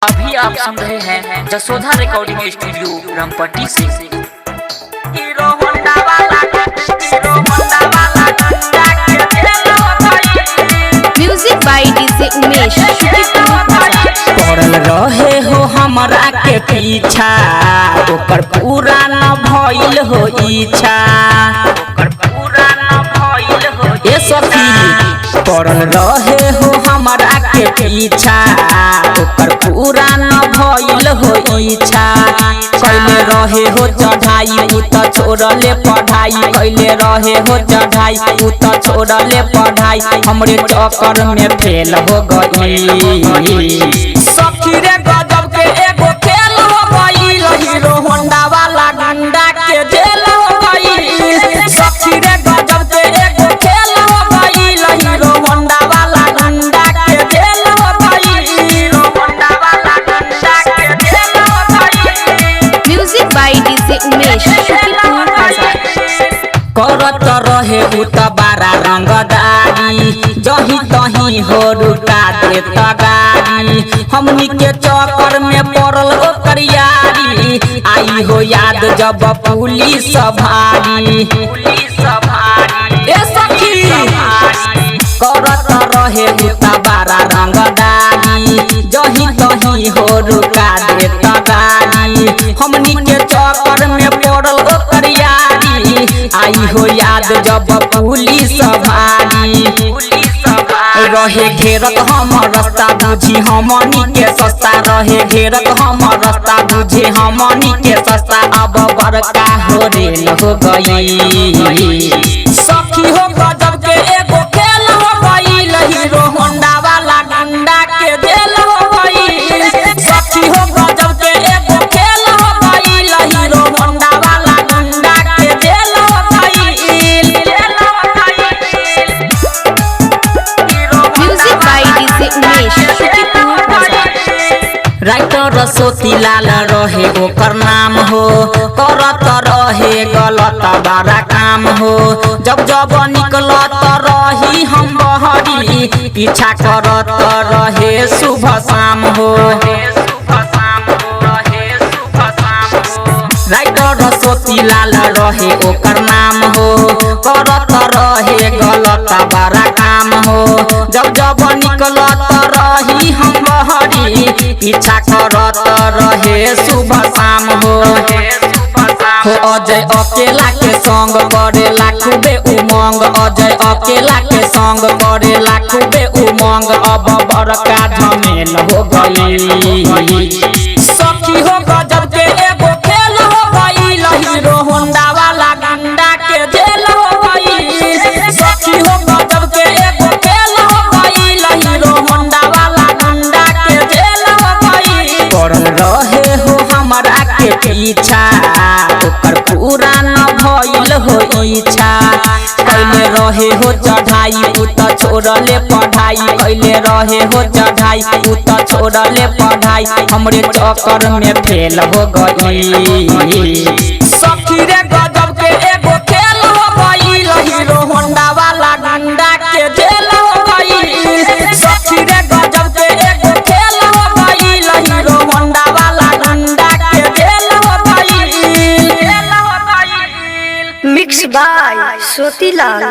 अभी आप सुन रहे हैं जसोधा रिकॉर्डिंग स्टूडियो रामपट्टी से। Music by DJ Umesh. पड़ल रहे हो हमरा के पीछा, ओकर पूरा न भइल हो इच्छा, ओकर पूरा न भइल हो ए सखी। पड़ल रहे हो हमरा के पीछा, ओकर पूरा न भइल हो इच्छा। कैले रहे हो चढ़ाई उ त छोड़ले पढ़ाई, कैले रहे हो चढ़ाई उ त छोड़ले पढ़ाई। हमरे चक्कर में फेल हो गई सखी रे, गजब के एगो खेल हो गई। हीरो होंडा वाला गुंडा के जेल हो गई सखी रे, गजब के एगो खेल हो गई। हीरो होंडा वाला गुंडा के जेल हो गई। हीरो होंडा वाला गुंडा के जेल हो गई। Music by DJ Umesh. करत रहे उ त बारा रंगदारी, जही तही हो रुका दे गाड़ी। हमनी के चक्कर में पड़ल ओकर यारी, आई हो याद जब पुलिस भारी। ए सखी करत रहे उ त बारा रंगदारी, जही तही हो रुका दे गाड़ी। हमनी के चक्कर में पड़ल ओकर यारी, आई हो याद जब पुलिस भारी। रहे घेरत हम रास्ता बुझी हमनी के सस्ता, रहे घेरत हम रास्ता बुझे हमनी के सस्ता। अब बड़का हो रेल हो गई सखी हो, गजब के एगो खेल हो गई। हीरो होंडा वाला गुंडा के जेल हो गई सखी हो, गजब के एगो खेल हो गई। हीरो होंडा वाला गुंडा के जेल हो गई। Music by DJ Umesh. Writer Rasoti Lal रहे ओकर नाम हो, करत रहे गलत बारा काम हो। जब जब निकलत रही हम बहरी, पीछा करत रहे सुबह शाम हो। राइटर रसोती लाल रहे ओकर नाम हो, करत रहे गलत बारा काम हो। जब जब निकलत रही हम बहरी, पीछा करत रहे सुबह शाम हो। अजय अकेला के संग करेला खूबे उमंग, अजय अकेला के संग करेला खूबे उमंग। अब बड़का झमेल हो गई सखी हो, गजब के एगो खेल हो गई। हीरो होंडा वाला गुंडा के जेल हो गई सखी हो, गजब के एगो खेल हो गई। हीरो होंडा वाला गुंडा के जेल हो गई। पड़ल रहे हो हमरा के पीछा, ओकर पूरा न भइल हो इच्छा। कैले रहे हो चढ़ाई उ त छोड़ले पढ़ाई, कैले रहे हो चढ़ाई उ त छोड़ले पढ़ाई। हमरे चक्कर में फेल हो गई सखी रे, गजब के एगो खेल हो गई। हीरो होंडा वाला गुंडा के जेल हो गई सखी रे, गजब के एगो खेल हो गई। हीरो होंडा वाला गुंडा के जेल हो गई। Mix by सोतीलाल।